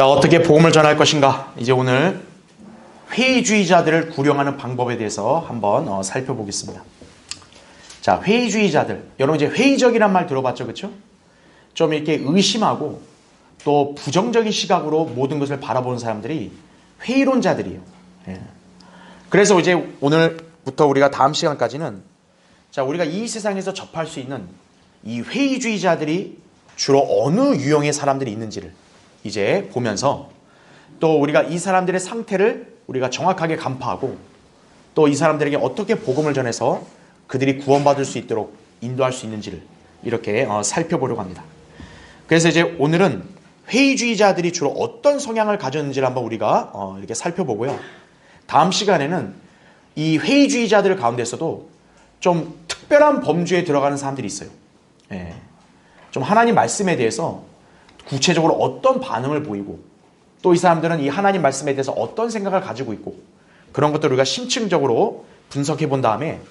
자, 어떻게 복음을 전할 것인가? 이제 오늘 회의주의자들을 구령하는 방법에 대해서 한번 살펴보겠습니다. 자, 회의주의자들. 여러분 이제 회의적이란 말 들어봤죠? 그렇죠? 좀 이렇게 의심하고 또 부정적인 시각으로 모든 것을 바라보는 사람들이 회의론자들이에요. 예. 그래서 이제 오늘부터 우리가 다음 시간까지는 자, 우리가 이 세상에서 접할 수 있는 이 회의주의자들이 주로 어느 유형의 사람들이 있는지를 이제 보면서 또 우리가 이 사람들의 상태를 우리가 정확하게 간파하고 또 이 사람들에게 어떻게 복음을 전해서 그들이 구원받을 수 있도록 인도할 수 있는지를 이렇게 살펴보려고 합니다. 그래서 이제 오늘은 회의주의자들이 주로 어떤 성향을 가졌는지를 한번 우리가 이렇게 살펴보고요. 다음 시간에는 이 회의주의자들 가운데서도 좀 특별한 범주에 들어가는 사람들이 있어요. 예. 좀 하나님 말씀에 대해서 구체적으로 어떤 반응을 보이고 또 이 사람들은 이 하나님 말씀에 대해서 어떤 생각을 가지고 있고 그런 것들을 우리가 심층적으로 분석해 본 다음에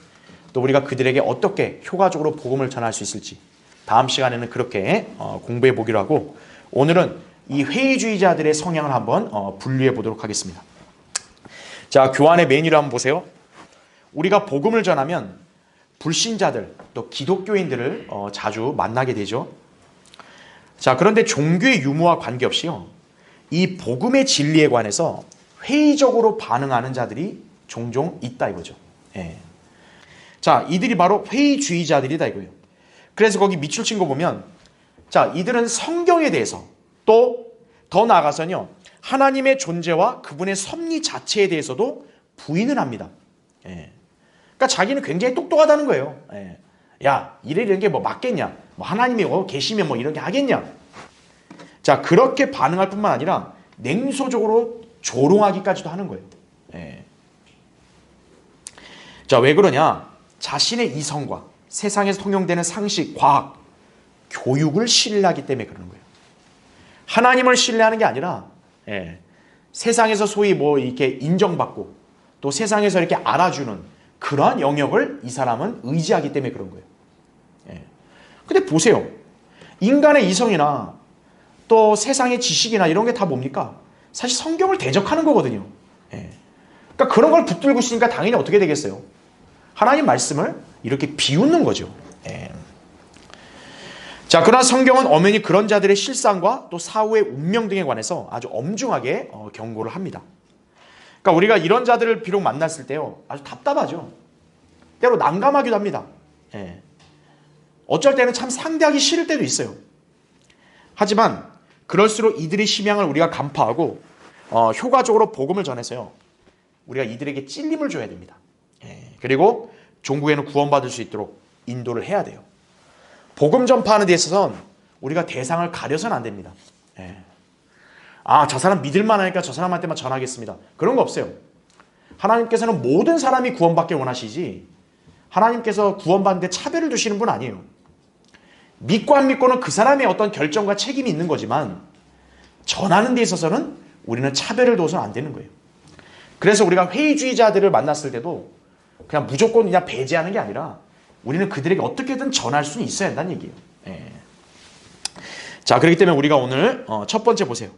또 우리가 그들에게 어떻게 효과적으로 복음을 전할 수 있을지 다음 시간에는 그렇게 공부해 보기로 하고 오늘은 이 회의주의자들의 성향을 한번 분류해 보도록 하겠습니다. 자, 교환의 메뉴를 한번 보세요. 우리가 복음을 전하면 불신자들 또 기독교인들을 자주 만나게 되죠. 자, 그런데 종교의 유무와 관계없이요, 이 복음의 진리에 관해서 회의적으로 반응하는 자들이 종종 있다 이거죠. 예. 자, 이들이 바로 회의주의자들이다 이거예요. 그래서 거기 밑줄 친 거 보면 자, 이들은 성경에 대해서 또 더 나아가서는요, 하나님의 존재와 그분의 섭리 자체에 대해서도 부인을 합니다. 예. 그러니까 자기는 굉장히 똑똑하다는 거예요. 예. 야, 이런 게 뭐 맞겠냐? 뭐 하나님이 계시면 뭐 이런 게 하겠냐? 자, 그렇게 반응할 뿐만 아니라 냉소적으로 조롱하기까지도 하는 거예요. 예. 자, 왜 그러냐? 자신의 이성과 세상에서 통용되는 상식, 과학, 교육을 신뢰하기 때문에 그러는 거예요. 하나님을 신뢰하는 게 아니라 세상에서 소위 뭐 이렇게 인정받고 또 세상에서 이렇게 알아주는 그러한 영역을 이 사람은 의지하기 때문에 그런 거예요. 근데 보세요. 인간의 이성이나 또 세상의 지식이나 이런 게 다 뭡니까? 사실 성경을 대적하는 거거든요. 그러니까 그런 걸 붙들고 있으니까 당연히 어떻게 되겠어요? 하나님 말씀을 이렇게 비웃는 거죠. 자, 그러나 성경은 엄연히 그런 자들의 실상과 또 사후의 운명 등에 관해서 아주 엄중하게 경고를 합니다. 그러니까 우리가 이런 자들을 비록 만났을 때요, 아주 답답하죠. 때로 난감하기도 합니다. 어쩔 때는 참 상대하기 싫을 때도 있어요. 하지만 그럴수록 이들의 심양을 우리가 간파하고 효과적으로 복음을 전해서요, 우리가 이들에게 찔림을 줘야 됩니다. 그리고 종국에는 구원받을 수 있도록 인도를 해야 돼요. 복음 전파하는 데 있어서는 우리가 대상을 가려서는 안 됩니다. 아, 저 사람 믿을만 하니까 저 사람한테만 전하겠습니다. 그런 거 없어요. 하나님께서는 모든 사람이 구원받길 원하시지 하나님께서 구원받는데 차별을 두시는 분 아니에요. 믿고 안 믿고는 그 사람의 어떤 결정과 책임이 있는 거지만 전하는 데 있어서는 우리는 차별을 둬서는 안 되는 거예요. 그래서 우리가 회의주의자들을 만났을 때도 그냥 무조건 그냥 배제하는 게 아니라 우리는 그들에게 어떻게든 전할 수는 있어야 한다는 얘기예요. 자, 그렇기 때문에 우리가 오늘 첫 번째 보세요.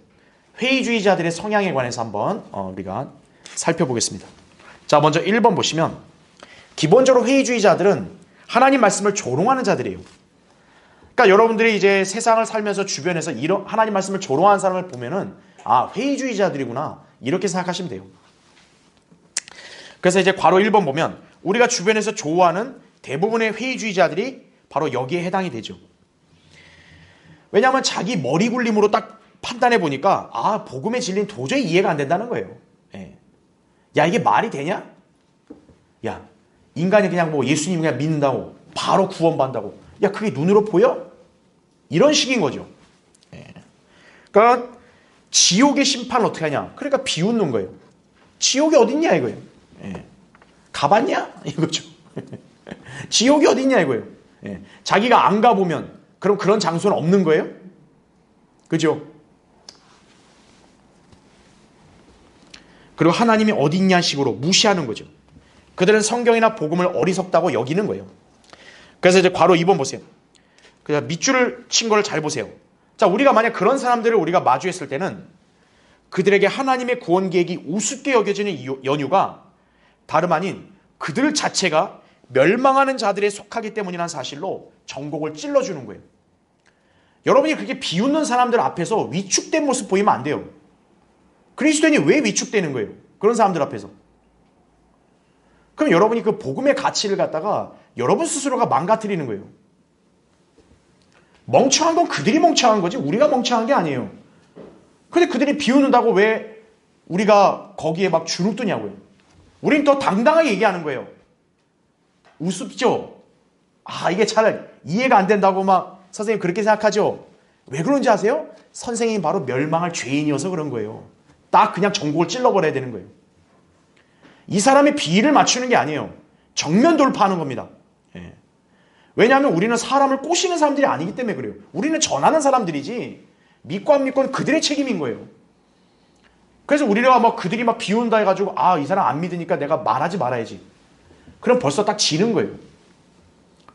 회의주의자들의 성향에 관해서 한번 우리가 살펴보겠습니다. 자, 먼저 1번 보시면 기본적으로 회의주의자들은 하나님 말씀을 조롱하는 자들이에요. 그러니까 여러분들이 이제 세상을 살면서 주변에서 이런 하나님 말씀을 조롱하는 사람을 보면은 아, 회의주의자들이구나 이렇게 생각하시면 돼요. 그래서 이제 괄호 1번 보면 우리가 주변에서 좋아하는 대부분의 회의주의자들이 바로 여기에 해당이 되죠. 왜냐하면 자기 머리 굴림으로 딱 판단해 보니까 아, 복음의 진리는 도저히 이해가 안 된다는 거예요. 야, 이게 말이 되냐? 야, 인간이 그냥 뭐 예수님 그냥 믿는다고 바로 구원받는다고, 야, 그게 눈으로 보여? 이런 식인 거죠. 그러니까 지옥의 심판을 어떻게 하냐? 그러니까 비웃는 거예요. 지옥이 어딨냐 이거예요. 가봤냐? 이거죠. 지옥이 어딨냐 이거예요. 자기가 안 가보면 그럼 그런 장소는 없는 거예요? 그죠? 그리고 하나님이 어딨냐 식으로 무시하는 거죠. 그들은 성경이나 복음을 어리석다고 여기는 거예요. 그래서 이제 괄호 2번 보세요. 그래서 밑줄을 친 걸 잘 보세요. 자, 우리가 만약 그런 사람들을 우리가 마주했을 때는 그들에게 하나님의 구원 계획이 우습게 여겨지는 연유가 다름 아닌 그들 자체가 멸망하는 자들에 속하기 때문이라는 사실로 전곡을 찔러주는 거예요. 여러분이 그렇게 비웃는 사람들 앞에서 위축된 모습 보이면 안 돼요. 그리스도인이 왜 위축되는 거예요? 그런 사람들 앞에서. 그럼 여러분이 그 복음의 가치를 갖다가 여러분 스스로가 망가뜨리는 거예요. 멍청한 건 그들이 멍청한 거지 우리가 멍청한 게 아니에요. 근데 그들이 비웃는다고 왜 우리가 거기에 막 주눅 드냐고요. 우린 더 당당하게 얘기하는 거예요. 우습죠? 이게 잘 이해가 안 된다고 막 선생님 그렇게 생각하죠? 왜 그런지 아세요? 선생님이 바로 멸망할 죄인이어서 그런 거예요. 딱 그냥 전곡을 찔러버려야 되는 거예요. 이 사람의 비위를 맞추는 게 아니에요. 정면 돌파하는 겁니다. 예. 왜냐하면 우리는 사람을 꼬시는 사람들이 아니기 때문에 그래요. 우리는 전하는 사람들이지 믿고 안 믿고는 그들의 책임인 거예요. 그래서 우리가 막 그들이 막 비운다 해가지고 이 사람 안 믿으니까 내가 말하지 말아야지. 그럼 벌써 딱 지는 거예요.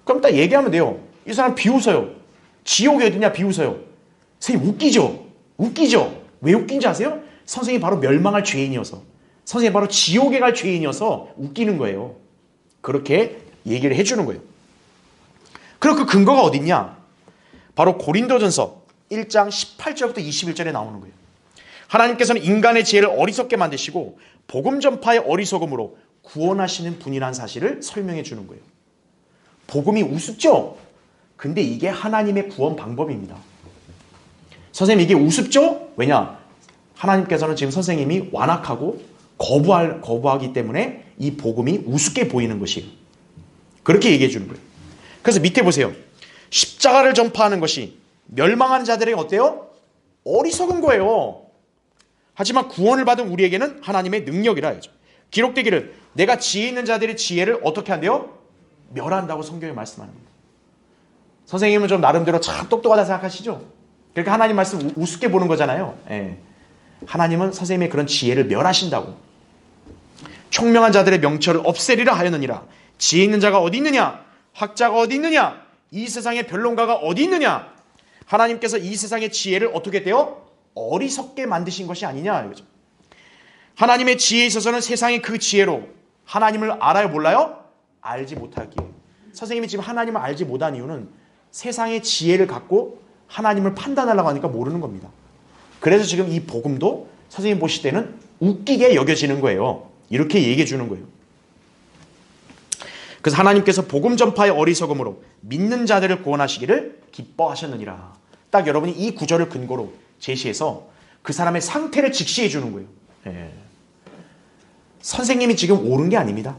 그럼 딱 얘기하면 돼요. 이 사람 비웃어요. 지옥이 어디냐 비웃어요. 선생님 웃기죠? 웃기죠? 왜 웃긴지 아세요? 선생님이 바로 멸망할 죄인이어서 선생님이 바로 지옥에 갈 죄인이어서 웃기는 거예요. 그렇게 얘기를 해주는 거예요. 그럼 그 근거가 어딨냐? 바로 고린도전서 1장 18절부터 21절에 나오는 거예요. 하나님께서는 인간의 지혜를 어리석게 만드시고 복음 전파의 어리석음으로 구원하시는 분이라는 사실을 설명해 주는 거예요. 복음이 우습죠? 근데 이게 하나님의 구원 방법입니다. 선생님 이게 우습죠? 왜냐? 하나님께서는 지금 선생님이 완악하고 거부하기 때문에 이 복음이 우습게 보이는 것이에요. 그렇게 얘기해 주는 거예요. 그래서 밑에 보세요. 십자가를 전파하는 것이 멸망하는 자들에게 어때요? 어리석은 거예요. 하지만 구원을 받은 우리에게는 하나님의 능력이라 하죠. 기록되기를 내가 지혜 있는 자들의 지혜를 어떻게 한대요? 멸한다고 성경에 말씀하는 겁니다. 선생님은 좀 나름대로 참 똑똑하다 생각하시죠? 그러니까 하나님 말씀 우습게 보는 거잖아요. 예. 하나님은 선생님의 그런 지혜를 멸하신다고. 총명한 자들의 명철을 없애리라 하였느니라. 지혜 있는 자가 어디 있느냐? 학자가 어디 있느냐? 이 세상의 변론가가 어디 있느냐? 하나님께서 이 세상의 지혜를 어떻게 돼요? 어리석게 만드신 것이 아니냐 이거죠. 하나님의 지혜에 있어서는 세상의 그 지혜로 하나님을 알아요 몰라요? 알지 못하기에. 선생님이 지금 하나님을 알지 못한 이유는 세상의 지혜를 갖고 하나님을 판단하려고 하니까 모르는 겁니다. 그래서 지금 이 복음도 선생님 보실 때는 웃기게 여겨지는 거예요. 이렇게 얘기해 주는 거예요. 그래서 하나님께서 복음 전파의 어리석음으로 믿는 자들을 구원하시기를 기뻐하셨느니라. 딱 여러분이 이 구절을 근거로 제시해서 그 사람의 상태를 직시해 주는 거예요. 예. 선생님이 지금 옳은 게 아닙니다.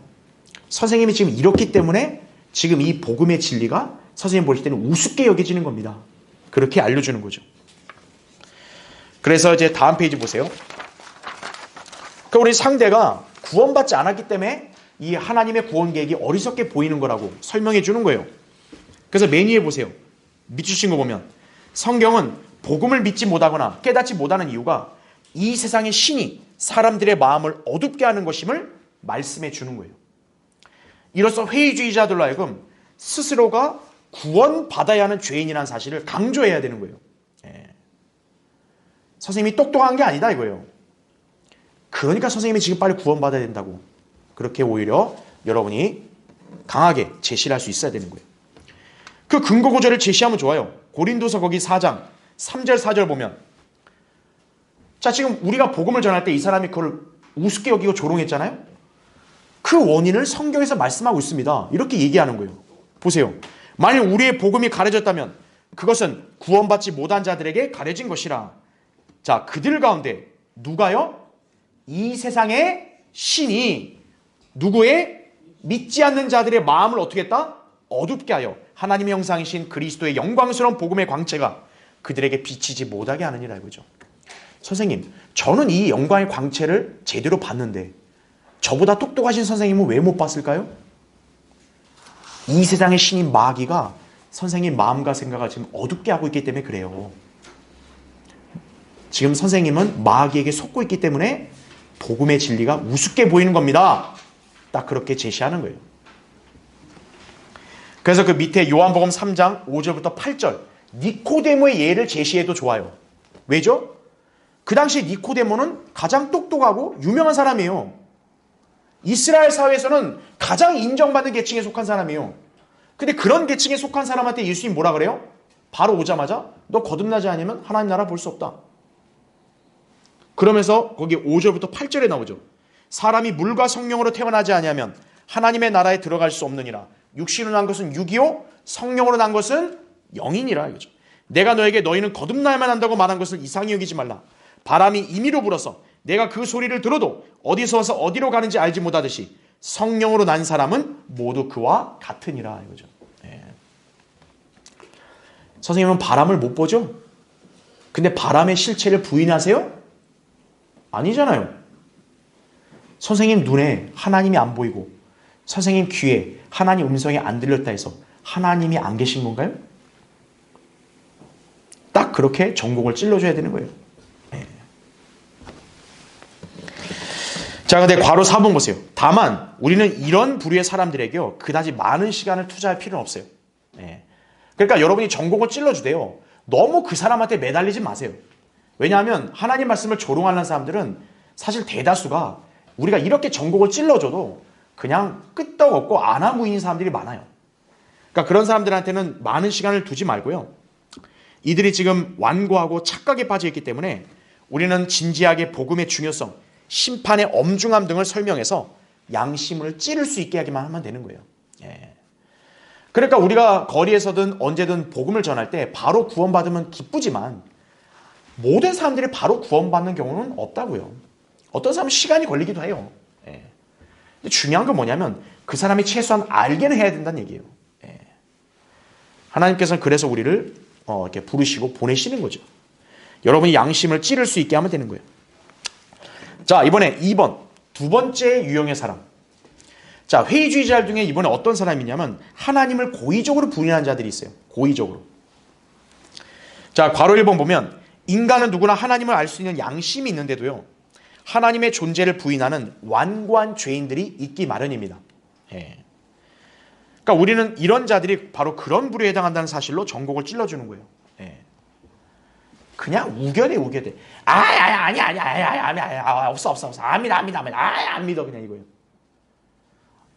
선생님이 지금 이렇기 때문에 지금 이 복음의 진리가 선생님 보실 때는 우습게 여겨지는 겁니다. 그렇게 알려주는 거죠. 그래서 이제 다음 페이지 보세요. 그러니까 우리 상대가 구원받지 않았기 때문에 이 하나님의 구원 계획이 어리석게 보이는 거라고 설명해 주는 거예요. 그래서 맨 위에 보세요. 밑주신 거 보면 성경은 복음을 믿지 못하거나 깨닫지 못하는 이유가 이 세상의 신이 사람들의 마음을 어둡게 하는 것임을 말씀해 주는 거예요. 이로써 회의주의자들로 하여금 스스로가 구원받아야 하는 죄인이라는 사실을 강조해야 되는 거예요. 선생님이 똑똑한 게 아니다 이거예요. 그러니까 선생님이 지금 빨리 구원받아야 된다고. 그렇게 오히려 여러분이 강하게 제시를 할 수 있어야 되는 거예요. 그 근거 구절을 제시하면 좋아요. 고린도서 거기 4장 3절 4절 보면 자 지금 우리가 복음을 전할 때 이 사람이 그걸 우습게 여기고 조롱했잖아요. 그 원인을 성경에서 말씀하고 있습니다. 이렇게 얘기하는 거예요. 보세요. 만일 우리의 복음이 가려졌다면 그것은 구원받지 못한 자들에게 가려진 것이라. 자 그들 가운데 누가요? 이 세상의 신이 누구의 믿지 않는 자들의 마음을 어떻게 했다? 어둡게 하여 하나님의 형상이신 그리스도의 영광스러운 복음의 광채가 그들에게 비치지 못하게 하느니라 이거죠. 선생님, 저는 이 영광의 광채를 제대로 봤는데 저보다 똑똑하신 선생님은 왜 못 봤을까요? 이 세상의 신인 마귀가 선생님 마음과 생각을 지금 어둡게 하고 있기 때문에 그래요. 지금 선생님은 마귀에게 속고 있기 때문에 복음의 진리가 우습게 보이는 겁니다. 딱 그렇게 제시하는 거예요. 그래서 그 밑에 요한복음 3장 5절부터 8절 니코데모의 예를 제시해도 좋아요. 왜죠? 그 당시 니코데모는 가장 똑똑하고 유명한 사람이에요. 이스라엘 사회에서는 가장 인정받는 계층에 속한 사람이에요. 근데 그런 계층에 속한 사람한테 예수님 뭐라 그래요? 바로 오자마자 너 거듭나지 않으면 하나님 나라 볼 수 없다. 그러면서 거기 5절부터 8절에 나오죠. 사람이 물과 성령으로 태어나지 아니하면 하나님의 나라에 들어갈 수 없느니라. 육신으로 난 것은 육이요 성령으로 난 것은 영이니라 이거죠. 내가 너에게 너희는 거듭나야만 한다고 말한 것을 이상히 여기지 말라. 바람이 임의로 불어서 내가 그 소리를 들어도 어디서 와서 어디로 가는지 알지 못하듯이 성령으로 난 사람은 모두 그와 같으니라 이거죠. 네. 선생님은 바람을 못 보죠? 근데 바람의 실체를 부인하세요? 아니잖아요. 선생님 눈에 하나님이 안 보이고 선생님 귀에 하나님 음성이 안 들렸다 해서 하나님이 안 계신 건가요? 딱 그렇게 전곡을 찔러줘야 되는 거예요. 네. 자, 근데 괄호 4번 보세요. 다만 우리는 이런 부류의 사람들에게요 그다지 많은 시간을 투자할 필요는 없어요. 네. 그러니까 여러분이 전곡을 찔러주대요. 너무 그 사람한테 매달리지 마세요. 왜냐하면 하나님 말씀을 조롱하는 사람들은 사실 대다수가 우리가 이렇게 전곡을 찔러줘도 그냥 끄떡없고 안하무인인 사람들이 많아요. 그러니까 그런 사람들한테는 많은 시간을 두지 말고요. 이들이 지금 완고하고 착각에 빠져있기 때문에 우리는 진지하게 복음의 중요성, 심판의 엄중함 등을 설명해서 양심을 찌를 수 있게 하기만 하면 되는 거예요. 예. 그러니까 우리가 거리에서든 언제든 복음을 전할 때 바로 구원받으면 기쁘지만 모든 사람들이 바로 구원받는 경우는 없다고요. 어떤 사람은 시간이 걸리기도 해요. 예. 근데 중요한 건 뭐냐면 그 사람이 최소한 알게는 해야 된다는 얘기예요. 예. 하나님께서는 그래서 우리를 이렇게 부르시고 보내시는 거죠. 여러분이 양심을 찌를 수 있게 하면 되는 거예요. 자, 이번에 2번 두 번째 유형의 사람. 자, 회의주의자 중에 이번에 어떤 사람이냐면 하나님을 고의적으로 부인하는 자들이 있어요. 고의적으로. 자, 괄호 1번 보면 인간은 누구나 하나님을 알 수 있는 양심이 있는데도요 하나님의 존재를 부인하는 완고한 죄인들이 있기 마련입니다. 예. 그러니까 우리는 이런 자들이 바로 그런 부류에 해당한다는 사실로 전곡을 찔러주는 거예요. 예. 그냥 우겨대. 아니, 없어. 안 믿어 그냥 이거예요.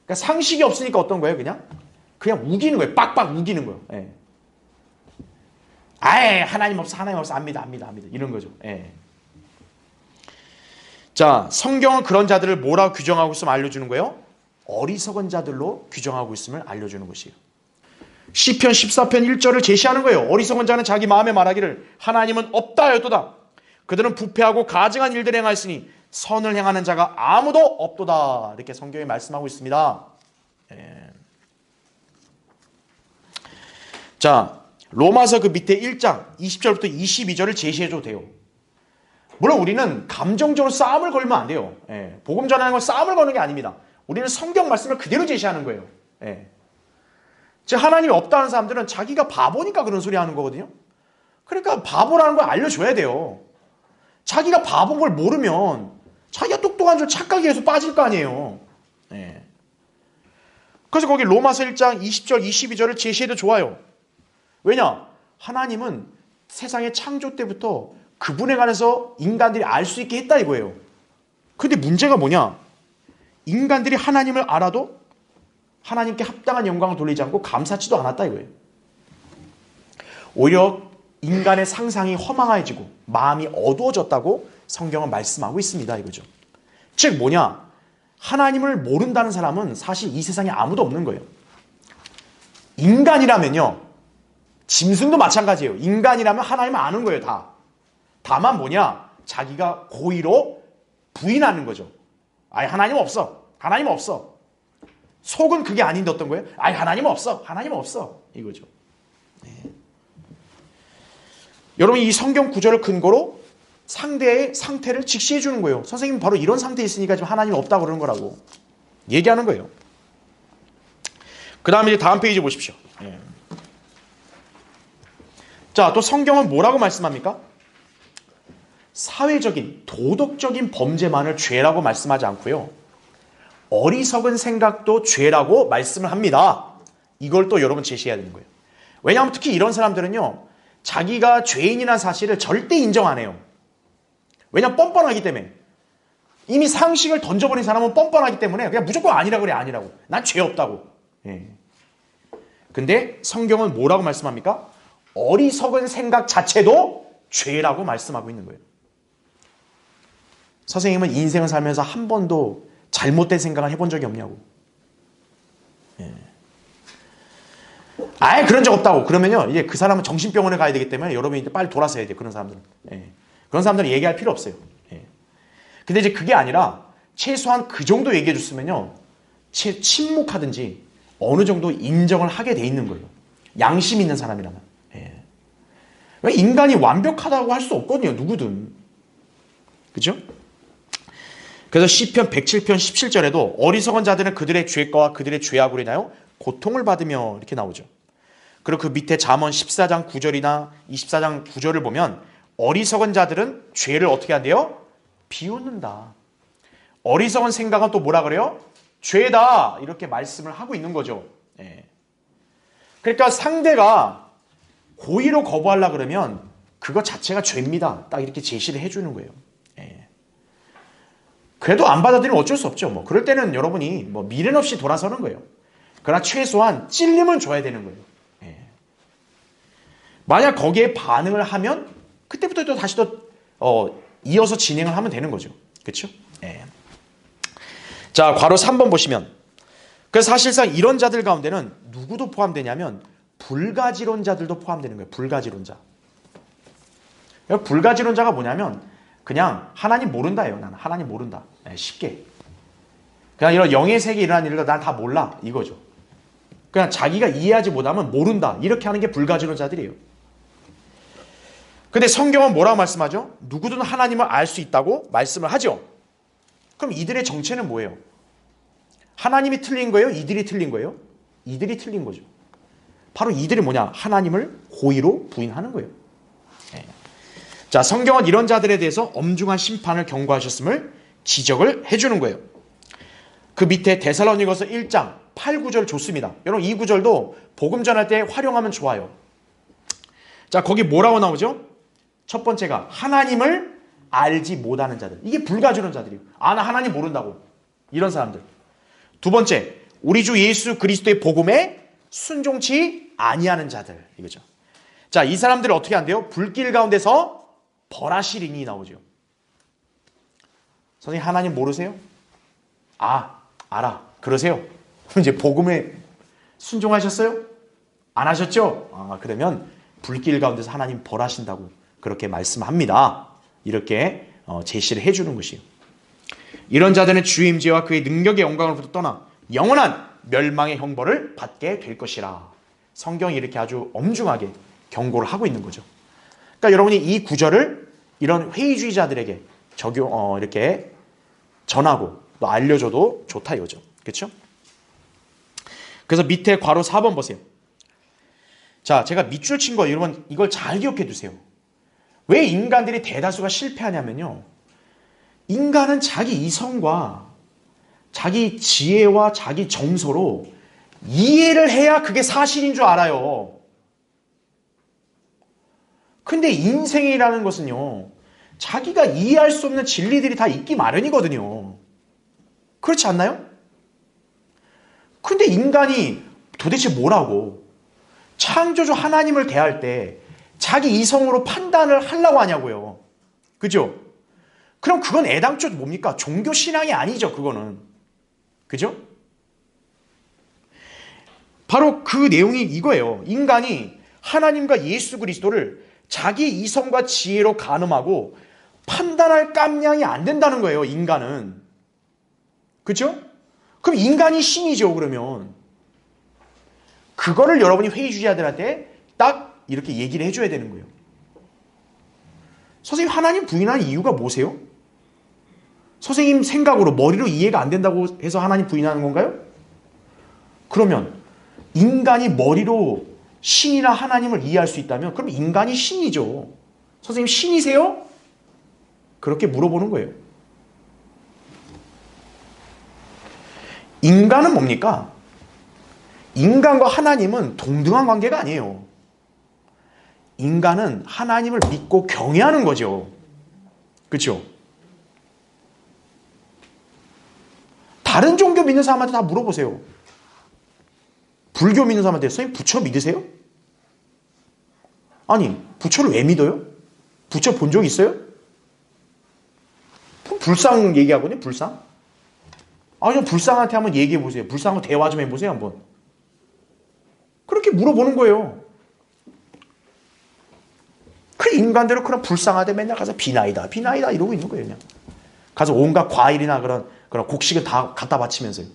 그러니까 상식이 없으니까 어떤 거예요? 그냥 우기는 거예요. 빡빡 우기는 거예요. 예. 하나님 없어, 안 믿어 이런 거죠. 예. 자, 성경은 그런 자들을 뭐라고 규정하고 있으면 알려주는 거예요? 어리석은 자들로 규정하고 있음을 알려주는 것이에요. 시편 14편 1절을 제시하는 거예요. 어리석은 자는 자기 마음에 말하기를 하나님은 없다 하였도다. 그들은 부패하고 가증한 일들을 행하였으니 선을 행하는 자가 아무도 없도다. 이렇게 성경이 말씀하고 있습니다. 예. 자, 로마서 그 밑에 1장 20절부터 22절을 제시해줘도 돼요. 물론 우리는 감정적으로 싸움을 걸면 안 돼요. 예. 복음 전하는 건 싸움을 거는 게 아닙니다. 우리는 성경 말씀을 그대로 제시하는 거예요. 예. 즉 하나님이 없다는 사람들은 자기가 바보니까 그런 소리 하는 거거든요. 그러니까 바보라는 걸 알려줘야 돼요. 자기가 바보인 걸 모르면 자기가 똑똑한 줄 착각에 해서 빠질 거 아니에요. 예. 그래서 거기 로마서 1장 20절 22절을 제시해도 좋아요. 왜냐? 하나님은 세상의 창조 때부터 그분에 관해서 인간들이 알 수 있게 했다 이거예요. 근데 문제가 뭐냐? 인간들이 하나님을 알아도 하나님께 합당한 영광을 돌리지 않고 감사치도 않았다 이거예요. 오히려 인간의 상상이 허망해지고 마음이 어두워졌다고 성경은 말씀하고 있습니다 이거죠. 즉 뭐냐? 하나님을 모른다는 사람은 사실 이 세상에 아무도 없는 거예요. 인간이라면요. 짐승도 마찬가지예요. 인간이라면 하나님을 아는 거예요 다. 다만 뭐냐? 자기가 고의로 부인하는 거죠. 하나님 없어. 속은 그게 아닌데 어떤 거예요? 하나님 없어. 이거죠. 네. 여러분 이 성경 구절을 근거로 상대의 상태를 직시해 주는 거예요. 선생님 바로 이런 상태에 있으니까 지금 하나님 없다고 그러는 거라고 얘기하는 거예요. 그 다음에 이제 다음 페이지 보십시오. 네. 자, 또 성경은 뭐라고 말씀합니까? 사회적인, 도덕적인 범죄만을 죄라고 말씀하지 않고요. 어리석은 생각도 죄라고 말씀을 합니다. 이걸 또 여러분 제시해야 되는 거예요. 왜냐하면 특히 이런 사람들은요. 자기가 죄인이라는 사실을 절대 인정 안 해요. 왜냐면 뻔뻔하기 때문에. 이미 상식을 던져버린 사람은 뻔뻔하기 때문에 그냥 무조건 아니라 그래, 아니라고. 난 죄 없다고. 예. 근데 성경은 뭐라고 말씀합니까? 어리석은 생각 자체도 죄라고 말씀하고 있는 거예요. 선생님은 인생을 살면서 한 번도 잘못된 생각을 해본 적이 없냐고. 예. 아예 그런 적 없다고. 그러면요, 이제 그 사람은 정신병원에 가야 되기 때문에 여러분이 이제 빨리 돌아서야 돼요. 그런 사람들은. 예. 그런 사람들은 얘기할 필요 없어요. 예. 근데 이제 그게 아니라 최소한 그 정도 얘기해 줬으면요, 침묵하든지 어느 정도 인정을 하게 돼 있는 거예요. 양심 있는 사람이라면. 예. 인간이 완벽하다고 할 수 없거든요. 누구든. 그죠? 그래서 시편 107편 17절에도 어리석은 자들은 그들의 죄가와 그들의 죄악으로 인하여 고통을 받으며 이렇게 나오죠. 그리고 그 밑에 잠언 14장 9절이나 24장 9절을 보면 어리석은 자들은 죄를 어떻게 한대요? 비웃는다. 어리석은 생각은 또 뭐라 그래요? 죄다. 이렇게 말씀을 하고 있는 거죠. 예. 그러니까 상대가 고의로 거부하려 그러면 그것 자체가 죄입니다. 딱 이렇게 제시를 해주는 거예요. 예. 그래도 안 받아들이면 어쩔 수 없죠. 뭐 그럴 때는 여러분이 뭐 미련 없이 돌아서는 거예요. 그러나 최소한 찔림은 줘야 되는 거예요. 예. 만약 거기에 반응을 하면 그때부터 또 다시 또 이어서 진행을 하면 되는 거죠. 그렇죠? 예. 자, 괄호 3번 보시면, 그래서 사실상 이런 자들 가운데는 누구도 포함되냐면 불가지론자들도 포함되는 거예요. 불가지론자. 불가지론자가 뭐냐면 그냥 하나님 모른다예요. 나는 하나님 모른다. 네, 쉽게. 그냥 이런 영의 세계에 일어나는 일을 난 다 몰라. 이거죠. 그냥 자기가 이해하지 못하면 모른다. 이렇게 하는 게 불가지론자들이에요. 근데 성경은 뭐라고 말씀하죠? 누구든 하나님을 알 수 있다고 말씀을 하죠. 그럼 이들의 정체는 뭐예요? 하나님이 틀린 거예요? 이들이 틀린 거예요? 이들이 틀린 거죠. 바로 이들이 뭐냐? 하나님을 고의로 부인하는 거예요. 네. 자, 성경은 이런 자들에 대해서 엄중한 심판을 경고하셨음을 지적을 해주는 거예요. 그 밑에 데살로니가서 1장 8, 9절 좋습니다. 여러분 이 구절도 복음 전할 때 활용하면 좋아요. 자, 거기 뭐라고 나오죠? 첫 번째가 하나님을 알지 못하는 자들. 이게 불가지론 자들이에요. 아, 나 하나님 모른다고. 이런 사람들. 두 번째, 우리 주 예수 그리스도의 복음에 순종치 아니하는 자들. 이거죠. 자, 이 사람들을 어떻게 한대요? 불길 가운데서 벌하시리니 나오죠. 선생님 하나님 모르세요? 아, 알아. 그러세요? 이제 복음에 순종하셨어요? 안 하셨죠? 아, 그러면 불길 가운데서 하나님 벌하신다고 그렇게 말씀합니다. 이렇게 제시를 해주는 것이에요. 이런 자들은 주의 임재와 그의 능력의 영광으로부터 떠나 영원한 멸망의 형벌을 받게 될 것이라. 성경이 이렇게 아주 엄중하게 경고를 하고 있는 거죠. 그러니까 여러분이 이 구절을 이런 회의주의자들에게 이렇게 전하고 또 알려줘도 좋다 이거죠. 그렇죠? 그래서 밑에 괄호 4번 보세요. 자, 제가 밑줄 친 거 여러분 이걸 잘 기억해 두세요. 왜 인간들이 대다수가 실패하냐면요. 인간은 자기 이성과 자기 지혜와 자기 정서로 이해를 해야 그게 사실인 줄 알아요. 근데 인생이라는 것은요. 자기가 이해할 수 없는 진리들이 다 있기 마련이거든요. 그렇지 않나요? 근데 인간이 도대체 뭐라고 창조주 하나님을 대할 때 자기 이성으로 판단을 하려고 하냐고요. 그죠? 그럼 그건 애당초 뭡니까? 종교신앙이 아니죠. 그거는. 그죠? 바로 그 내용이 이거예요. 인간이 하나님과 예수 그리스도를 자기 이성과 지혜로 가늠하고 판단할 깜냥이 안 된다는 거예요. 인간은. 그죠? 그럼 인간이 신이죠. 그러면. 그거를 여러분이 회의주의자들한테 딱 이렇게 얘기를 해줘야 되는 거예요. 선생님 하나님 부인하는 이유가 뭐세요? 선생님 생각으로 머리로 이해가 안 된다고 해서 하나님 부인하는 건가요? 그러면 인간이 머리로 신이나 하나님을 이해할 수 있다면 그럼 인간이 신이죠. 선생님 신이세요? 그렇게 물어보는 거예요. 인간은 뭡니까? 인간과 하나님은 동등한 관계가 아니에요. 인간은 하나님을 믿고 경외하는 거죠. 그렇죠? 다른 종교 믿는 사람한테 다 물어보세요. 불교 믿는 사람한테 선생님 부처 믿으세요? 아니 부처를 왜 믿어요? 부처 본 적 있어요? 불상 얘기하거든요. 불상. 좀 불상한테 한번 얘기해 보세요. 불상하고 대화 좀 해보세요. 한번. 그렇게 물어보는 거예요. 그 인간들은 그런 불쌍하대 맨날 가서 비나이다 이러고 있는 거예요. 그냥 가서 온갖 과일이나 그런 곡식을 다 갖다 바치면서요.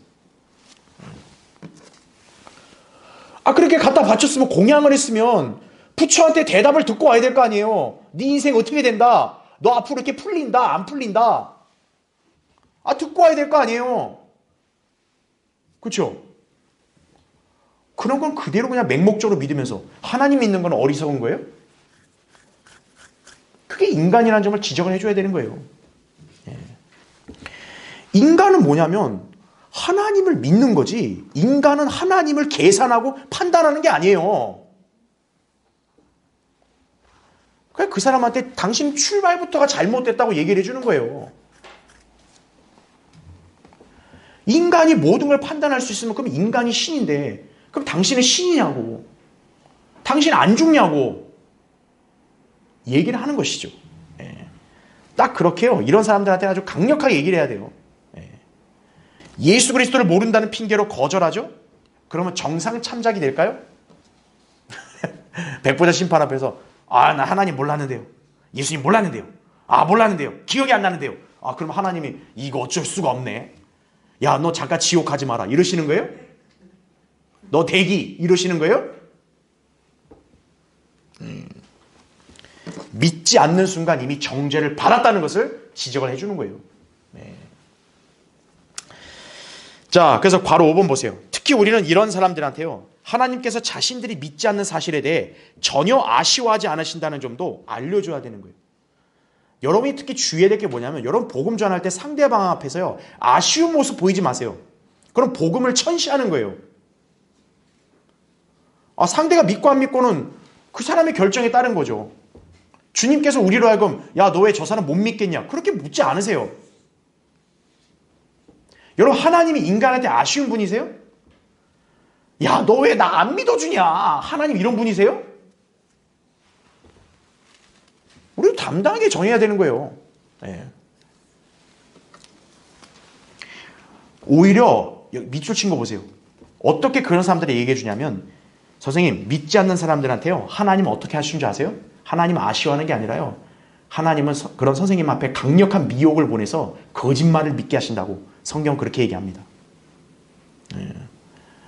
그렇게 갖다 바쳤으면 공양을 했으면 부처한테 대답을 듣고 와야 될 거 아니에요. 네 인생 어떻게 된다. 너 앞으로 이렇게 풀린다 안 풀린다. 듣고 와야 될 거 아니에요. 그렇죠? 그런 건 그대로 그냥 맹목적으로 믿으면서 하나님 믿는 건 어리석은 거예요? 그게 인간이라는 점을 지적을 해줘야 되는 거예요. 인간은 뭐냐면 하나님을 믿는 거지 인간은 하나님을 계산하고 판단하는 게 아니에요. 그러니까 그 사람한테 당신 출발부터가 잘못됐다고 얘기를 해주는 거예요. 인간이 모든 걸 판단할 수 있으면 그럼 인간이 신인데 그럼 당신은 신이냐고 당신 안 죽냐고 얘기를 하는 것이죠. 딱 그렇게요. 이런 사람들한테 아주 강력하게 얘기를 해야 돼요. 예수 그리스도를 모른다는 핑계로 거절하죠? 그러면 정상 참작이 될까요? 백보자 심판 앞에서 나 하나님 몰랐는데요. 예수님 몰랐는데요. 몰랐는데요. 기억이 안 나는데요. 그럼 하나님이 이거 어쩔 수가 없네. 야, 너 잠깐 지옥 가지 마라. 이러시는 거예요? 너 대기 이러시는 거예요? 믿지 않는 순간 이미 정죄를 받았다는 것을 지적을 해주는 거예요. 자, 그래서 괄호 5번 보세요. 특히 우리는 이런 사람들한테요. 하나님께서 자신들이 믿지 않는 사실에 대해 전혀 아쉬워하지 않으신다는 점도 알려줘야 되는 거예요. 여러분이 특히 주의해야 될 게 뭐냐면 여러분 복음 전할 때 상대방 앞에서요. 아쉬운 모습 보이지 마세요. 그럼 복음을 천시하는 거예요. 상대가 믿고 안 믿고는 그 사람의 결정에 따른 거죠. 주님께서 우리로 하여금 야, 너 왜 저 사람 못 믿겠냐? 그렇게 묻지 않으세요. 여러분 하나님이 인간한테 아쉬운 분이세요? 야, 너 왜 나 안 믿어주냐? 하나님 이런 분이세요? 우리도 담당하게 정해야 되는 거예요. 오히려 밑줄 친 거 보세요. 어떻게 그런 사람들이 얘기해 주냐면 선생님 믿지 않는 사람들한테요. 하나님은 어떻게 하시는 줄 아세요? 하나님은 아쉬워하는 게 아니라요. 하나님은 그런 선생님 앞에 강력한 미혹을 보내서 거짓말을 믿게 하신다고 성경은 그렇게 얘기합니다.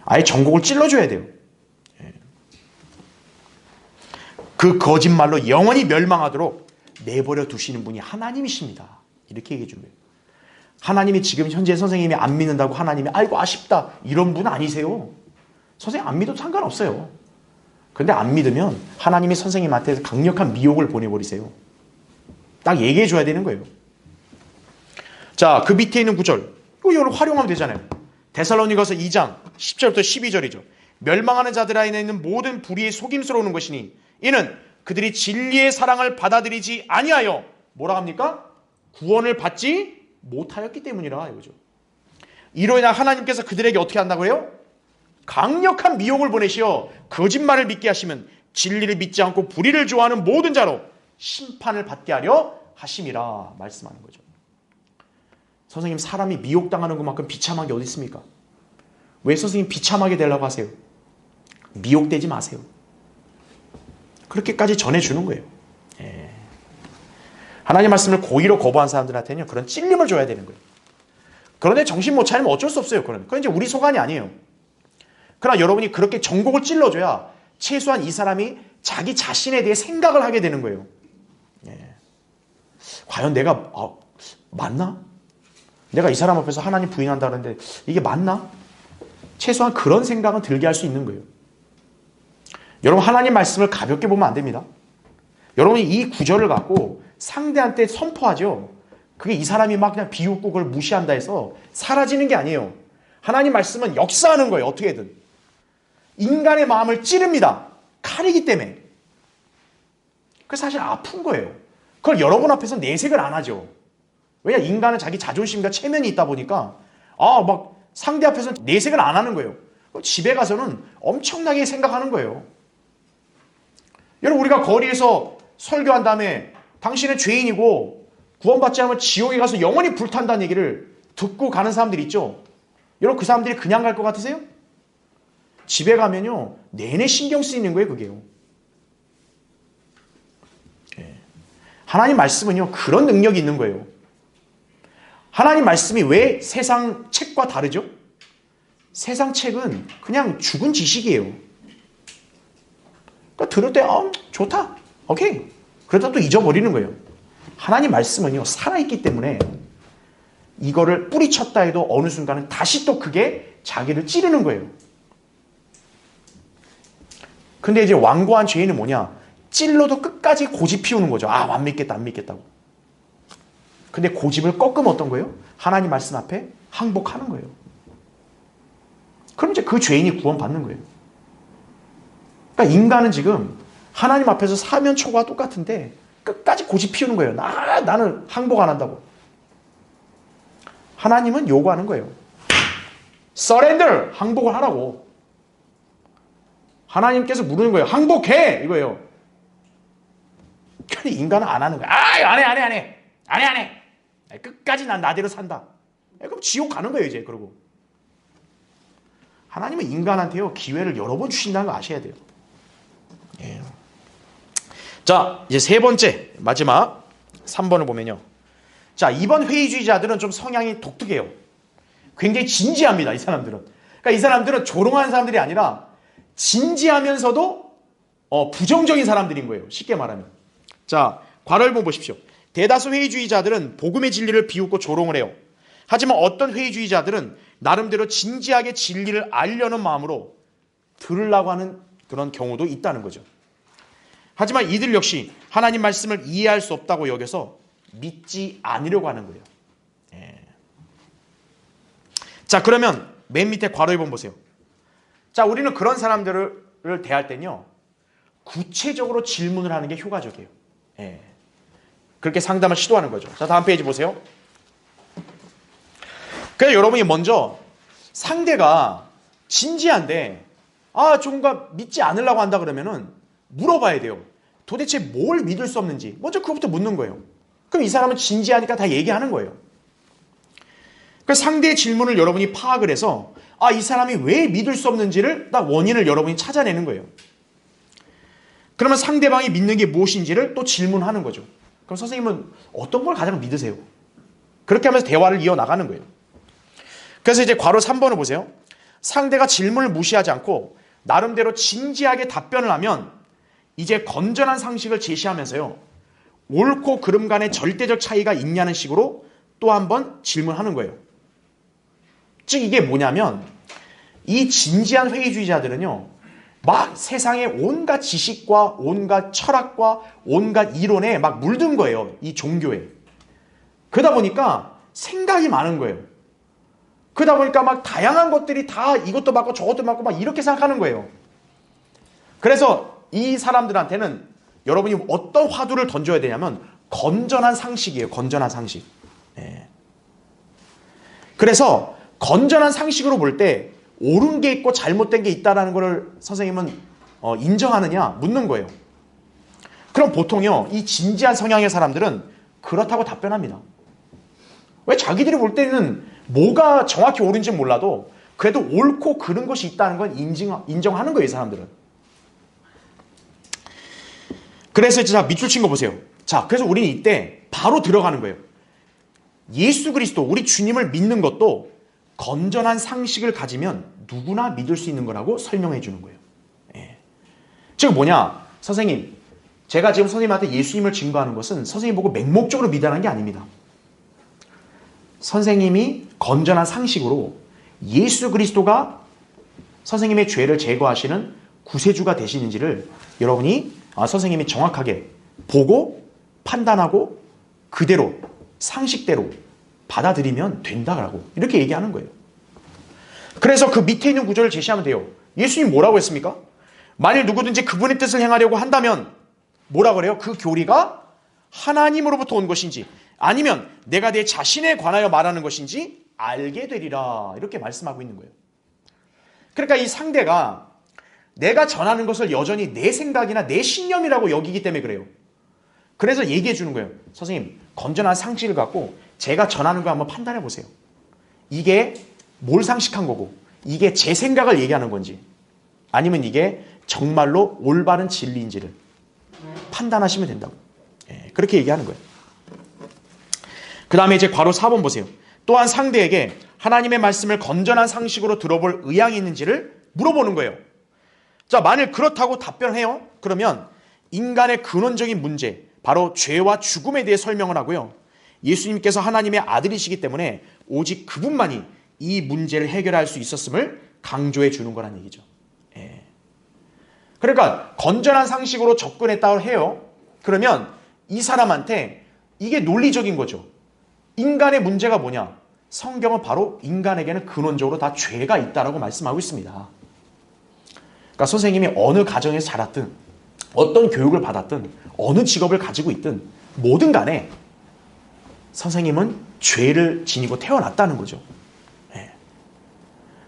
아예 전곡을 찔러줘야 돼요. 그 거짓말로 영원히 멸망하도록 내버려 두시는 분이 하나님이십니다. 이렇게 얘기해 준 거예요. 하나님이 지금 현재 선생님이 안 믿는다고 하나님이 아이고 아쉽다 이런 분 아니세요. 선생님 안 믿어도 상관없어요. 그런데 안 믿으면 하나님이 선생님한테 강력한 미혹을 보내버리세요. 딱 얘기해 줘야 되는 거예요. 자, 그 밑에 있는 구절 이걸 활용하면 되잖아요. 데살로니가서 2장 10절부터 12절이죠. 멸망하는 자들 안에 있는 모든 불의에 속임스러우는 것이니 이는 그들이 진리의 사랑을 받아들이지 아니하여 뭐라 합니까? 구원을 받지 못하였기 때문이라 이거죠. 이로 인해 하나님께서 그들에게 어떻게 한다고 해요? 강력한 미혹을 보내시어 거짓말을 믿게 하시면 진리를 믿지 않고 불의를 좋아하는 모든 자로 심판을 받게 하려 하심이라 말씀하는 거죠. 선생님 사람이 미혹당하는 것만큼 비참한 게 어디 있습니까? 왜 선생님 비참하게 되려고 하세요? 미혹되지 마세요. 그렇게까지 전해주는 거예요. 하나님 말씀을 고의로 거부한 사람들한테는 그런 찔림을 줘야 되는 거예요. 그런데 정신 못 차리면 어쩔 수 없어요. 그건 이제 우리 소관이 아니에요. 그러나 여러분이 그렇게 정곡을 찔러줘야 최소한 이 사람이 자기 자신에 대해 생각을 하게 되는 거예요. 과연 내가 맞나? 내가 이 사람 앞에서 하나님 부인한다는데 이게 맞나? 최소한 그런 생각은 들게 할 수 있는 거예요. 여러분 하나님 말씀을 가볍게 보면 안 됩니다. 여러분이 이 구절을 갖고 상대한테 선포하죠. 그게 이 사람이 막 그냥 비웃고 그걸 무시한다 해서 사라지는 게 아니에요. 하나님 말씀은 역사하는 거예요. 어떻게든. 인간의 마음을 찌릅니다. 칼이기 때문에. 그래서 사실 아픈 거예요. 그걸 여러분 앞에서 내색을 안 하죠. 왜냐, 인간은 자기 자존심과 체면이 있다 보니까 막 상대 앞에서 내색을 안 하는 거예요. 집에 가서는 엄청나게 생각하는 거예요. 여러분, 우리가 거리에서 설교한 다음에 당신은 죄인이고 구원받지 않으면 지옥에 가서 영원히 불탄다는 얘기를 듣고 가는 사람들이 있죠. 여러분, 그 사람들이 그냥 갈 것 같으세요? 집에 가면요, 내내 신경 쓰이는 거예요, 그게요. 하나님 말씀은요, 그런 능력이 있는 거예요. 하나님 말씀이 왜 세상 책과 다르죠? 세상 책은 그냥 죽은 지식이에요. 그러니까 들을 때 좋다, 오케이, 그러다 또 잊어버리는 거예요. 하나님 말씀은요, 살아있기 때문에 이거를 뿌리쳤다 해도 어느 순간은 다시 또 그게 자기를 찌르는 거예요. 근데 이제 완고한 죄인은 뭐냐? 찔러도 끝까지 고집 피우는 거죠. 안 믿겠다, 안 믿겠다고. 근데 고집을 꺾으면 어떤 거예요? 하나님 말씀 앞에 항복하는 거예요. 그럼 이제 그 죄인이 구원받는 거예요. 그러니까 인간은 지금 하나님 앞에서 사면초가 똑같은데 끝까지 고집 피우는 거예요. 나는 항복 안 한다고. 하나님은 요구하는 거예요. surrender, 항복을 하라고. 하나님께서 물으는 거예요. 항복해! 이거예요. 근데 인간은 안 하는 거예요. 안 해. 끝까지 난 나대로 산다. 그럼 지옥 가는 거예요, 이제. 그러고. 하나님은 인간한테요, 기회를 여러 번 주신다는 거 아셔야 돼요. 예. 자, 이제 세 번째, 마지막 3번을 보면요. 자, 이번 회의주의자들은 좀 성향이 독특해요. 굉장히 진지합니다, 이 사람들은. 그러니까 이 사람들은 조롱하는 사람들이 아니라 진지하면서도 부정적인 사람들인 거예요. 쉽게 말하면. 자, 괄월본 보십시오. 대다수 회의주의자들은 복음의 진리를 비웃고 조롱을 해요. 하지만 어떤 회의주의자들은 나름대로 진지하게 진리를 알려는 마음으로 들으려고 하는 그런 경우도 있다는 거죠. 하지만 이들 역시 하나님 말씀을 이해할 수 없다고 여겨서 믿지 않으려고 하는 거예요. 예. 자, 그러면 맨 밑에 괄호해본 보세요. 자, 우리는 그런 사람들을 대할 때는요, 구체적으로 질문을 하는 게 효과적이에요. 예. 그렇게 상담을 시도하는 거죠. 자, 다음 페이지 보세요. 그래서 여러분이 먼저 상대가 진지한데 뭔가 믿지 않으려고 한다 그러면은 물어봐야 돼요. 도대체 뭘 믿을 수 없는지 먼저 그것부터 묻는 거예요. 그럼 이 사람은 진지하니까 다 얘기하는 거예요. 그래서 상대의 질문을 여러분이 파악을 해서 이 사람이 왜 믿을 수 없는지를 딱 원인을 여러분이 찾아내는 거예요. 그러면 상대방이 믿는 게 무엇인지를 또 질문하는 거죠. 그럼 선생님은 어떤 걸 가장 믿으세요? 그렇게 하면서 대화를 이어나가는 거예요. 그래서 이제 괄호 3번을 보세요. 상대가 질문을 무시하지 않고 나름대로 진지하게 답변을 하면 이제 건전한 상식을 제시하면서요, 옳고 그름 간의 절대적 차이가 있냐는 식으로 또 한 번 질문하는 거예요. 즉 이게 뭐냐면 이 진지한 회의주의자들은요, 막 세상의 온갖 지식과 온갖 철학과 온갖 이론에 막 물든 거예요. 이 종교에. 그러다 보니까 생각이 많은 거예요. 그러다 보니까 막 다양한 것들이 다 이것도 맞고 저것도 맞고 막 이렇게 생각하는 거예요. 그래서 이 사람들한테는 여러분이 어떤 화두를 던져야 되냐면 건전한 상식이에요. 건전한 상식. 네. 그래서 건전한 상식으로 볼 때 옳은 게 있고 잘못된 게 있다는 것을 선생님은 인정하느냐 묻는 거예요. 그럼 보통요, 이 진지한 성향의 사람들은 그렇다고 답변합니다. 왜? 자기들이 볼 때는 뭐가 정확히 옳은지 몰라도 그래도 옳고 그른 것이 있다는 건 인정하는 거예요, 이 사람들은. 그래서 자, 밑줄 친 거 보세요. 자, 그래서 우리는 이때 바로 들어가는 거예요. 예수 그리스도, 우리 주님을 믿는 것도 건전한 상식을 가지면 누구나 믿을 수 있는 거라고 설명해 주는 거예요. 예. 즉 뭐냐? 선생님, 제가 지금 선생님한테 예수님을 증거하는 것은 선생님 보고 맹목적으로 믿으라는 게 아닙니다. 선생님이 건전한 상식으로 예수 그리스도가 선생님의 죄를 제거하시는 구세주가 되시는지를 여러분이 선생님이 정확하게 보고 판단하고 그대로 상식대로 받아들이면 된다라고 이렇게 얘기하는 거예요. 그래서 그 밑에 있는 구절을 제시하면 돼요. 예수님 뭐라고 했습니까? 만일 누구든지 그분의 뜻을 행하려고 한다면 뭐라 그래요? 그 교리가 하나님으로부터 온 것인지 아니면 내가 내 자신에 관하여 말하는 것인지 알게 되리라. 이렇게 말씀하고 있는 거예요. 그러니까 이 상대가 내가 전하는 것을 여전히 내 생각이나 내 신념이라고 여기기 때문에 그래요. 그래서 얘기해 주는 거예요. 선생님, 건전한 상식을 갖고 제가 전하는 거 한번 판단해 보세요. 이게 몰상식한 거고 이게 제 생각을 얘기하는 건지 아니면 이게 정말로 올바른 진리인지를 판단하시면 된다고. 그렇게 얘기하는 거예요. 그 다음에 이제 괄호 4번 보세요. 또한 상대에게 하나님의 말씀을 건전한 상식으로 들어볼 의향이 있는지를 물어보는 거예요. 자, 만일 그렇다고 답변해요. 그러면 인간의 근원적인 문제, 바로 죄와 죽음에 대해 설명을 하고요. 예수님께서 하나님의 아들이시기 때문에 오직 그분만이 이 문제를 해결할 수 있었음을 강조해 주는 거란 얘기죠. 그러니까 건전한 상식으로 접근했다고 해요. 그러면 이 사람한테 이게 논리적인 거죠. 인간의 문제가 뭐냐? 성경은 바로 인간에게는 근원적으로 다 죄가 있다라고 말씀하고 있습니다. 그러니까 선생님이 어느 가정에서 자랐든 어떤 교육을 받았든 어느 직업을 가지고 있든 뭐든 간에 선생님은 죄를 지니고 태어났다는 거죠.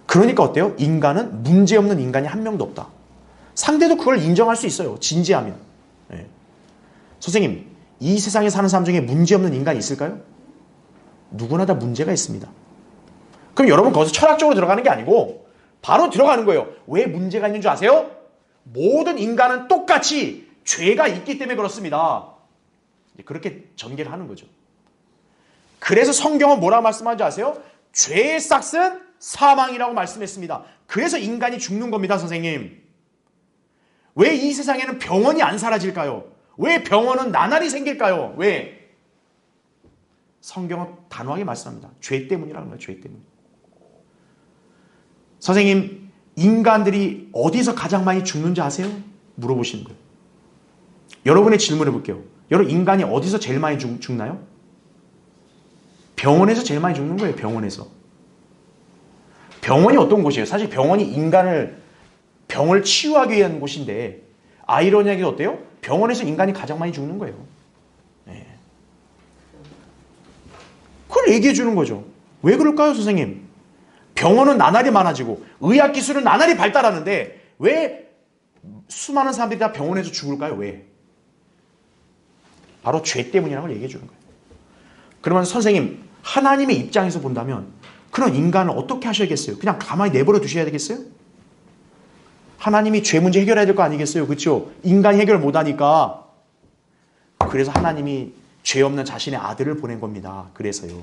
그러니까 어때요? 인간은 문제없는 인간이 한 명도 없다. 상대도 그걸 인정할 수 있어요. 진지하면. 선생님, 이 세상에 사는 사람 중에 문제없는 인간이 있을까요? 누구나 다 문제가 있습니다. 그럼 여러분 거기서 철학적으로 들어가는 게 아니고 바로 들어가는 거예요. 왜 문제가 있는 줄 아세요? 모든 인간은 똑같이 죄가 있기 때문에 그렇습니다. 그렇게 전개를 하는 거죠. 그래서 성경은 뭐라고 말씀하는지 아세요? 죄의 싹은 사망이라고 말씀했습니다. 그래서 인간이 죽는 겁니다, 선생님. 왜 이 세상에는 병원이 안 사라질까요? 왜 병원은 나날이 생길까요? 왜? 성경은 단호하게 말씀합니다. 죄 때문이라는 거예요. 죄 때문. 선생님, 인간들이 어디서 가장 많이 죽는지 아세요? 물어보시는 거예요. 여러분의 질문해 볼게요. 여러분, 인간이 어디서 제일 많이 죽나요? 병원에서 제일 많이 죽는 거예요. 병원에서. 병원이 어떤 곳이에요? 사실 병원이 병을 치유하기 위한 곳인데 아이러니하게 어때요? 병원에서 인간이 가장 많이 죽는 거예요. 그걸 얘기해 주는 거죠. 왜 그럴까요, 선생님? 병원은 나날이 많아지고 의학기술은 나날이 발달하는데 왜 수많은 사람들이 다 병원에서 죽을까요? 왜? 바로 죄 때문이라는 걸 얘기해 주는 거예요. 그러면 선생님, 하나님의 입장에서 본다면 그런 인간을 어떻게 하셔야겠어요? 그냥 가만히 내버려 두셔야 되겠어요? 하나님이 죄 문제 해결해야 될 거 아니겠어요? 그렇죠? 인간이 해결 못하니까. 그래서 하나님이 죄 없는 자신의 아들을 보낸 겁니다. 그래서요.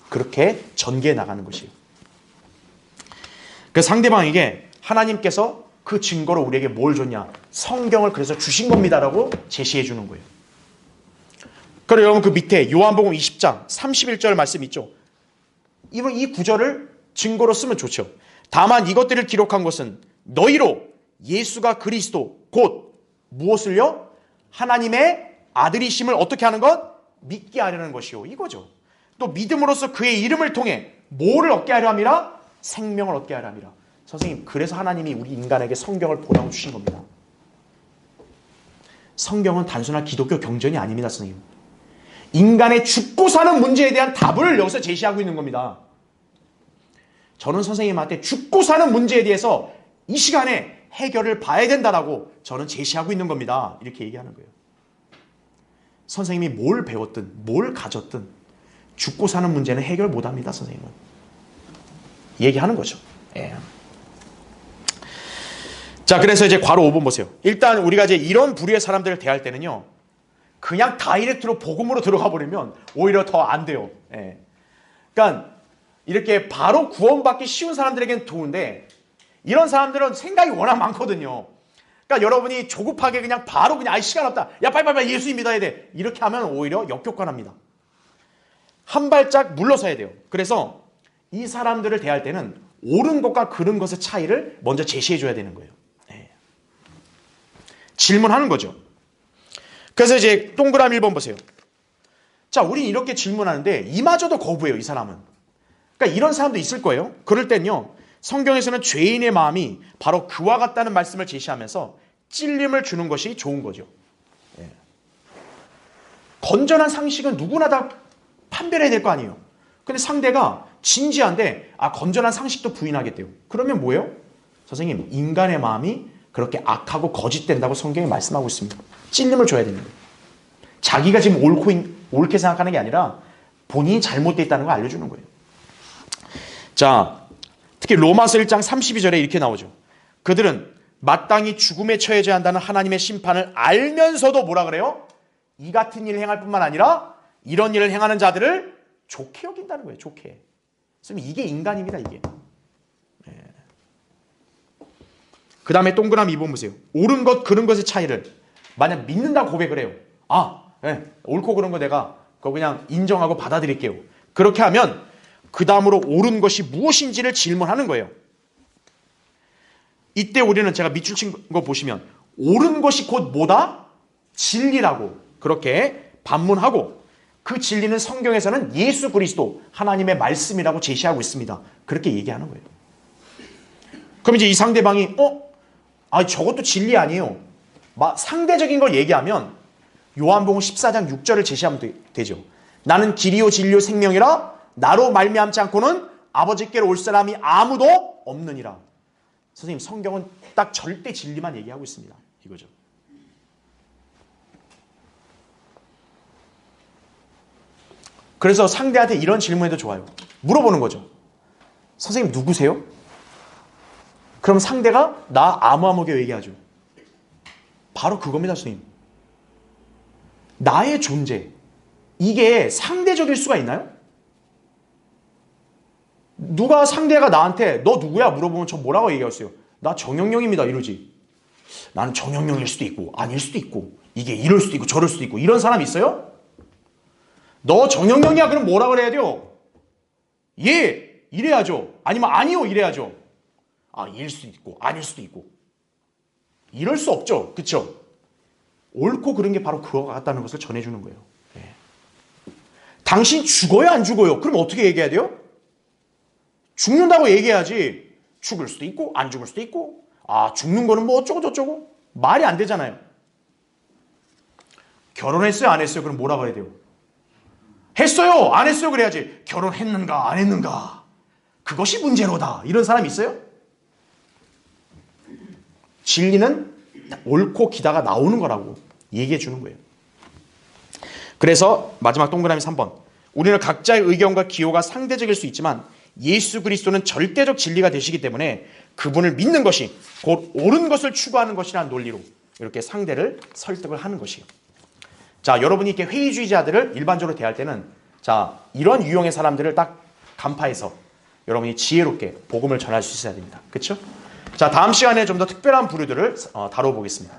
그렇게 전개해 나가는 것이에요. 그 상대방에게 하나님께서 그 증거로 우리에게 뭘 줬냐? 성경을 그래서 주신 겁니다라고 제시해 주는 거예요. 그리고 여러분 그 밑에 요한복음 20장 31절 말씀 있죠. 이 구절을 증거로 쓰면 좋죠. 다만 이것들을 기록한 것은 너희로 예수가 그리스도 곧 무엇을요? 하나님의 아들이심을 어떻게 하는 것? 믿게 하려는 것이요. 이거죠. 또 믿음으로써 그의 이름을 통해 뭐를 얻게 하려 함이라? 생명을 얻게 하려 함이라. 선생님, 그래서 하나님이 우리 인간에게 성경을 보라고 주신 겁니다. 성경은 단순한 기독교 경전이 아닙니다, 선생님. 인간의 죽고 사는 문제에 대한 답을 여기서 제시하고 있는 겁니다. 저는 선생님한테 죽고 사는 문제에 대해서 이 시간에 해결을 봐야 된다라고 저는 제시하고 있는 겁니다. 이렇게 얘기하는 거예요. 선생님이 뭘 배웠든 뭘 가졌든 죽고 사는 문제는 해결 못합니다. 선생님은. 얘기하는 거죠. 예. 자, 그래서 이제 괄호 5번 보세요. 일단 우리가 이제 이런 부류의 사람들을 대할 때는요, 그냥 다이렉트로 복음으로 들어가 버리면 오히려 더 안 돼요. 예. 그러니까 이렇게 바로 구원받기 쉬운 사람들에게는 좋은데 이런 사람들은 생각이 워낙 많거든요. 그러니까 여러분이 조급하게 그냥 바로 그냥 시간 없다. 야, 빨리 예수 믿어야 돼. 이렇게 하면 오히려 역효과납니다. 한 발짝 물러서야 돼요. 그래서 이 사람들을 대할 때는 옳은 것과 그른 것의 차이를 먼저 제시해 줘야 되는 거예요. 네. 질문하는 거죠. 그래서 이제 동그라미 1번 보세요. 자, 우린 이렇게 질문하는데 이마저도 거부해요, 이 사람은. 그러니까 이런 사람도 있을 거예요. 그럴 땐요, 성경에서는 죄인의 마음이 바로 그와 같다는 말씀을 제시하면서 찔림을 주는 것이 좋은 거죠. 예. 건전한 상식은 누구나 다 판별해야 될 거 아니에요. 근데 상대가 진지한데 건전한 상식도 부인하겠대요. 그러면 뭐예요? 선생님, 인간의 마음이 그렇게 악하고 거짓된다고 성경이 말씀하고 있습니다. 찔림을 줘야 되는 거예요. 자기가 지금 옳게 생각하는 게 아니라 본인이 잘못되어 있다는 걸 알려주는 거예요. 자, 특히 로마서 1장 32절에 이렇게 나오죠. 그들은 마땅히 죽음에 처해져야 한다는 하나님의 심판을 알면서도 뭐라 그래요? 이 같은 일을 행할 뿐만 아니라 이런 일을 행하는 자들을 좋게 여긴다는 거예요. 좋게. 그래서 이게 인간입니다. 이게. 그 다음에 동그라미 2번 보세요. 옳은 것 그른 것의 차이를 만약 믿는다고 고백을 해요. 옳고 그른 거 내가 그거 그냥 인정하고 받아들일게요. 그렇게 하면 그 다음으로 옳은 것이 무엇인지를 질문하는 거예요. 이때 우리는 제가 밑줄 친 거 보시면 옳은 것이 곧 뭐다? 진리라고 그렇게 반문하고 그 진리는 성경에서는 예수 그리스도 하나님의 말씀이라고 제시하고 있습니다. 그렇게 얘기하는 거예요. 그럼 이제 이 상대방이 저것도 진리 아니에요. 상대적인 걸 얘기하면 요한복음 14장 6절을 제시하면 되죠. 나는 길이요 진리요 생명이라 나로 말미암지 않고는 아버지께로 올 사람이 아무도 없느니라. 선생님, 성경은 딱 절대 진리만 얘기하고 있습니다. 이거죠. 그래서 상대한테 이런 질문해도 좋아요. 물어보는 거죠. 선생님 누구세요? 그럼 상대가 나 아무아무게 얘기하죠. 바로 그겁니다, 선생님. 나의 존재, 이게 상대적일 수가 있나요? 누가 상대가 나한테 너 누구야? 물어보면 저 뭐라고 얘기했어요? 나 정영영입니다 이러지. 나는 정영영일 수도 있고 아닐 수도 있고 이게 이럴 수도 있고 저럴 수도 있고 이런 사람 있어요? 너 정영영이야? 그럼 뭐라 그래야 돼요? 예, 이래야죠. 아니면 아니요, 이래야죠. 일 수도 있고 아닐 수도 있고 이럴 수 없죠. 그렇죠? 옳고 그른 게 바로 그거 같다는 것을 전해주는 거예요. 당신 죽어요 안 죽어요? 그럼 어떻게 얘기해야 돼요? 죽는다고 얘기해야지. 죽을 수도 있고 안 죽을 수도 있고 죽는 거는 뭐 어쩌고 저쩌고 말이 안 되잖아요. 결혼했어요 안 했어요? 그럼 뭐라 그래야 돼요? 했어요 안 했어요? 그래야지. 결혼했는가 안 했는가 그것이 문제로다. 이런 사람 있어요? 진리는 옳고 기다가 나오는 거라고 얘기해 주는 거예요. 그래서 마지막 동그라미 3번. 우리는 각자의 의견과 기호가 상대적일 수 있지만 예수 그리스도는 절대적 진리가 되시기 때문에 그분을 믿는 것이 곧 옳은 것을 추구하는 것이라는 논리로 이렇게 상대를 설득을 하는 것이에요. 자, 여러분이 이렇게 회의주의자들을 일반적으로 대할 때는 이런 유형의 사람들을 딱 간파해서 여러분이 지혜롭게 복음을 전할 수 있어야 됩니다. 그렇죠? 자, 다음 시간에 좀 더 특별한 부류들을 다뤄보겠습니다.